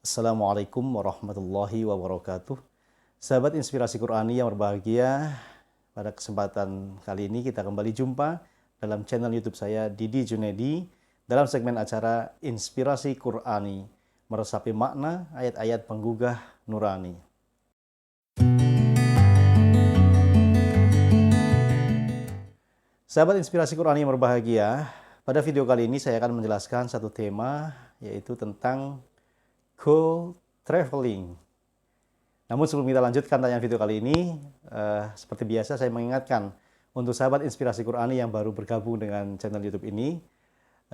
Assalamualaikum warahmatullahi wabarakatuh. Sahabat Inspirasi Qur'ani yang berbahagia, pada kesempatan kali ini kita kembali jumpa dalam channel YouTube saya Didi Junedi dalam segmen acara Inspirasi Qur'ani, meresapi makna ayat-ayat penggugah nurani. Sahabat Inspirasi Qur'ani yang berbahagia, pada video kali ini saya akan menjelaskan satu tema, yaitu tentang go traveling. Namun sebelum kita lanjutkan tayangan video kali ini, seperti biasa saya mengingatkan untuk sahabat Inspirasi Qur'ani yang baru bergabung dengan channel YouTube ini,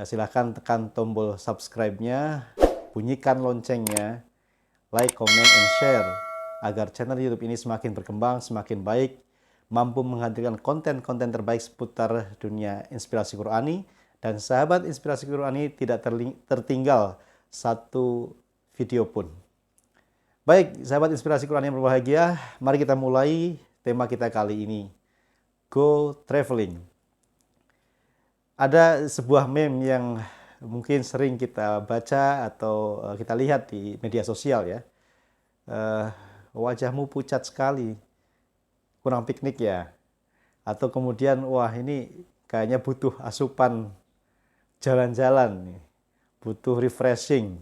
silahkan tekan tombol subscribe-nya, bunyikan loncengnya, like, comment, and share agar channel YouTube ini semakin berkembang, semakin baik, mampu menghadirkan konten-konten terbaik seputar dunia Inspirasi Qur'ani, dan sahabat Inspirasi Qur'ani tidak tertinggal satu video pun. Baik, sahabat Inspirasi Qur'an yang berbahagia, mari kita mulai tema kita kali ini, go traveling. Ada sebuah meme yang mungkin sering kita baca atau kita lihat di media sosial ya. Wajahmu pucat sekali, kurang piknik ya. Atau kemudian, wah ini kayaknya butuh asupan jalan-jalan nih, butuh refreshing,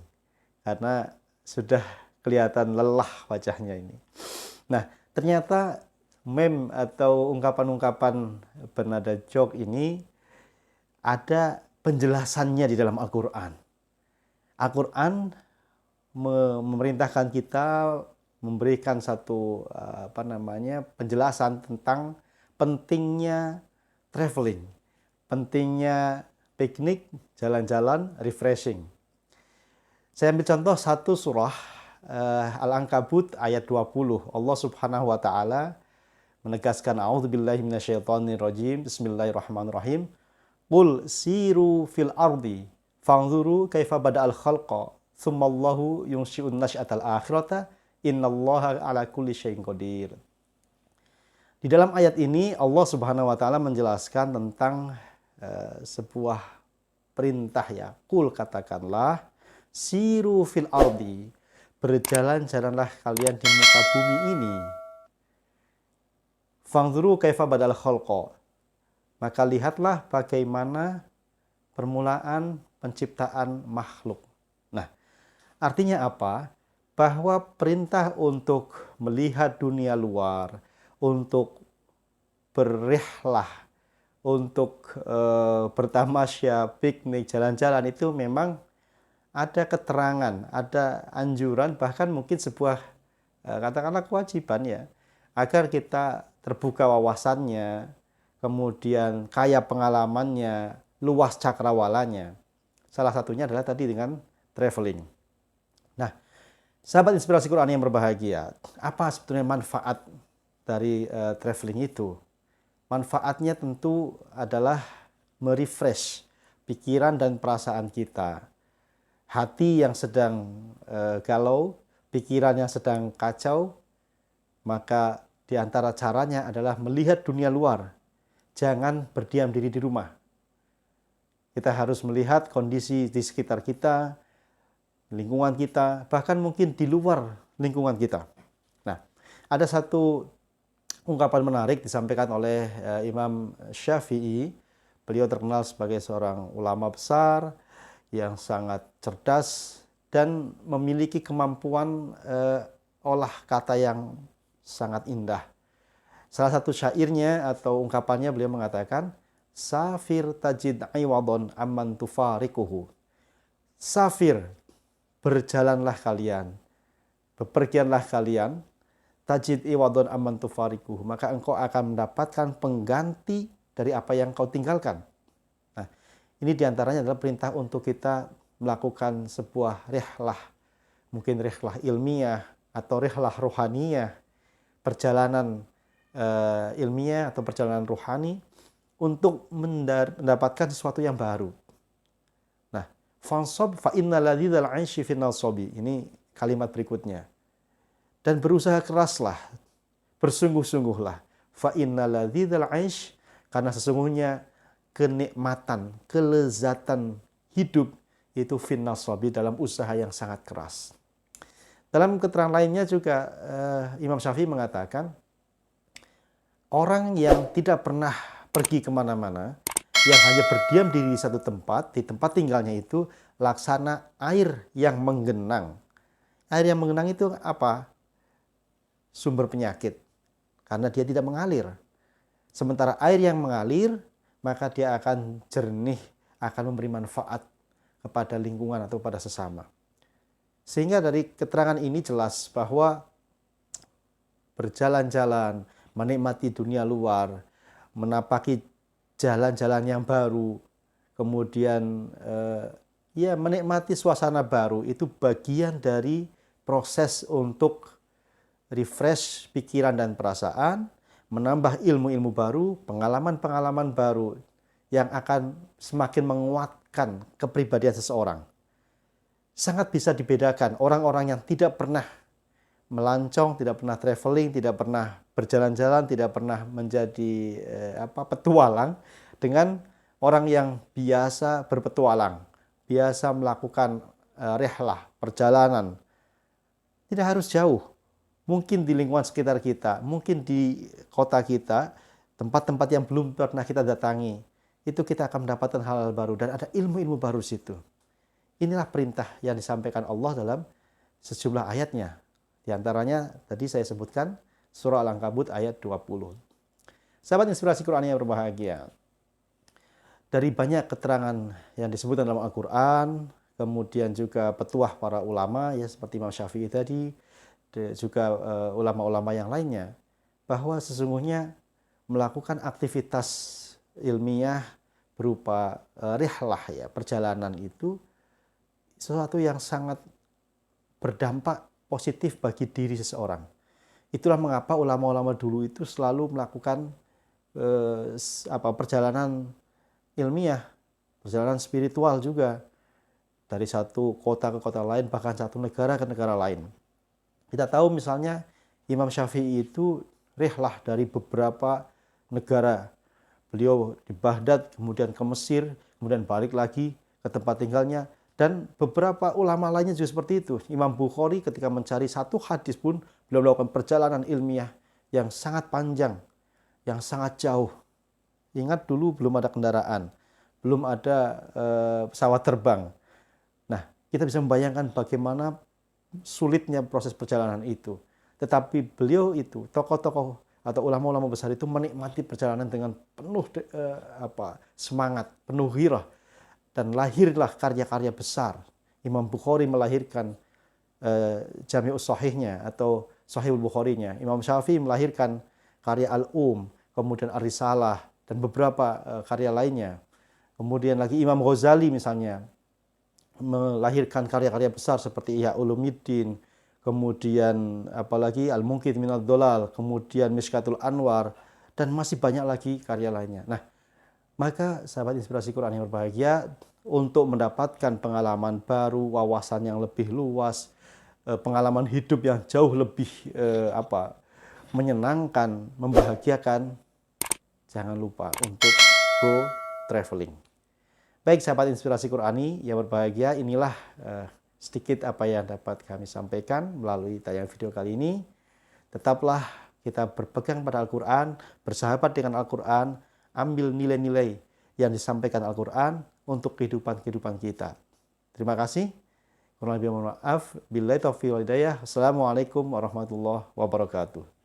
karena sudah kelihatan lelah wajahnya ini. Nah, ternyata meme atau ungkapan-ungkapan bernada joke ini ada penjelasannya di dalam Al-Quran. Al-Quran memerintahkan kita memberikan satu penjelasan tentang pentingnya traveling, pentingnya piknik, jalan-jalan, refreshing. Saya ambil contoh satu surah Al-Ankabut ayat 20. Allah Subhanahu wa taala menegaskan, a'udzubillahi minasyaitonirrajim, bismillahirrahmanirrahim. Qul siru fil ardi fanzuru kaifa bada'al khalqa tsummallahu yunsyi'un nasy'atal akhirata innallaha ala kulli syai'in qadir. Di dalam ayat ini Allah Subhanahu wa taala menjelaskan tentang sebuah perintah ya. Qul, katakanlah, siru fil ardi, berjalan-jalanlah kalian di muka bumi ini. Fangzuru kaifa badal khalqa, maka lihatlah bagaimana permulaan penciptaan makhluk. Nah, artinya apa? Bahwa perintah untuk melihat dunia luar, untuk berrihlah, untuk bertamasya, piknik, jalan-jalan, itu memang ada keterangan, ada anjuran, bahkan mungkin sebuah katakanlah kewajiban ya, agar kita terbuka wawasannya, kemudian kaya pengalamannya, luas cakrawalanya. Salah satunya adalah tadi dengan traveling. Nah, sahabat Inspirasi Qur'an yang berbahagia, apa sebetulnya manfaat dari traveling itu? Manfaatnya tentu adalah merefresh pikiran dan perasaan kita. Hati yang sedang galau, pikiran yang sedang kacau, maka di antara caranya adalah melihat dunia luar. Jangan berdiam diri di rumah. Kita harus melihat kondisi di sekitar kita, lingkungan kita, bahkan mungkin di luar lingkungan kita. Nah, ada satu ungkapan menarik disampaikan oleh Imam Syafi'i. Beliau terkenal sebagai seorang ulama besar yang sangat cerdas dan memiliki kemampuan olah kata yang sangat indah. Salah satu syairnya atau ungkapannya, beliau mengatakan, safir tajid iwadon amman tufarikuhu. Safir, berjalanlah kalian, bepergianlah kalian, tajid iwadon amman tufarikuhu, maka engkau akan mendapatkan pengganti dari apa yang kau tinggalkan. Nah, ini diantaranya adalah perintah untuk kita melakukan sebuah rihlah, mungkin rihlah ilmiah atau rihlah rohaniyah, perjalanan ilmiah atau perjalanan rohani untuk mendapatkan sesuatu yang baru. Nah, fansob fa innal ladzal 'aishi fin nasobi. Ini kalimat berikutnya. Dan berusaha keraslah, bersungguh-sungguhlah. Fa innal ladzal 'aish, karena sesungguhnya kenikmatan, kelezatan hidup itu fin nasobi, dalam usaha yang sangat keras. Dalam keterangan lainnya juga Imam Syafi'i mengatakan, orang yang tidak pernah pergi kemana-mana, yang hanya berdiam diri di satu tempat, di tempat tinggalnya itu, laksana air yang menggenang. Air yang menggenang itu apa? Sumber penyakit, karena dia tidak mengalir. Sementara air yang mengalir, maka dia akan jernih, akan memberi manfaat kepada lingkungan atau pada sesama. Sehingga dari keterangan ini jelas bahwa berjalan-jalan, menikmati dunia luar, menapaki jalan-jalan yang baru, kemudian ya menikmati suasana baru, itu bagian dari proses untuk refresh pikiran dan perasaan, menambah ilmu-ilmu baru, pengalaman-pengalaman baru yang akan semakin menguatkan kepribadian seseorang. Sangat bisa dibedakan orang-orang yang tidak pernah melancong, tidak pernah traveling, tidak pernah berjalan-jalan, tidak pernah menjadi petualang, dengan orang yang biasa berpetualang, biasa melakukan rihlah, perjalanan. Tidak harus jauh, mungkin di lingkungan sekitar kita, mungkin di kota kita, tempat-tempat yang belum pernah kita datangi, itu kita akan mendapatkan hal-hal baru dan ada ilmu-ilmu baru di situ. Inilah perintah yang disampaikan Allah dalam sejumlah ayatnya. Di antaranya tadi saya sebutkan surah Al-Ankabut ayat 20. Sahabat inspirasi Quran yang berbahagia. Dari banyak keterangan yang disebutkan dalam Al-Quran, kemudian juga petuah para ulama, ya seperti Imam Syafi'i tadi, juga ulama-ulama yang lainnya, bahwa sesungguhnya melakukan aktivitas ilmiah berupa rihlah, ya perjalanan itu sesuatu yang sangat berdampak positif bagi diri seseorang. Itulah mengapa ulama-ulama dulu itu selalu melakukan perjalanan ilmiah, perjalanan spiritual juga, dari satu kota ke kota lain, bahkan satu negara ke negara lain. Kita tahu misalnya Imam Syafi'i itu rihlah dari beberapa negara. Beliau di Baghdad, kemudian ke Mesir, kemudian balik lagi ke tempat tinggalnya. Dan beberapa ulama lainnya juga seperti itu. Imam Bukhari ketika mencari satu hadis pun beliau melakukan perjalanan ilmiah yang sangat panjang, yang sangat jauh. Ingat dulu belum ada kendaraan, belum ada pesawat terbang. Nah, kita bisa membayangkan bagaimana sulitnya proses perjalanan itu. Tetapi beliau itu, tokoh-tokoh atau ulama-ulama besar itu menikmati perjalanan dengan penuh semangat, penuh ghirah. Dan lahirlah karya-karya besar. Imam Bukhari melahirkan Jami'us Sahihnya atau Sahihul Bukharinya. Imam Syafi'i melahirkan karya kemudian Ar-Risalah, dan beberapa karya lainnya. Kemudian lagi Imam Ghazali misalnya melahirkan karya-karya besar seperti Ihya Ulumuddin, kemudian apalagi Al-Munqidh Minadh Dhalal, kemudian Mishkatul Anwar, dan masih banyak lagi karya lainnya. Nah, maka sahabat inspirasi Quran yang berbahagia, untuk mendapatkan pengalaman baru, wawasan yang lebih luas, pengalaman hidup yang jauh lebih menyenangkan, membahagiakan, jangan lupa untuk go traveling. Baik sahabat inspirasi Qurani yang berbahagia, inilah sedikit apa yang dapat kami sampaikan melalui tayang video kali ini. Tetaplah kita berpegang pada Al-Quran, bersahabat dengan Al-Quran, ambil nilai-nilai yang disampaikan Al-Quran untuk kehidupan kita. Terima kasih. Kurang lebih mohon maaf. Billahi taufiq wal hidayah. Assalamualaikum warahmatullahi wabarakatuh.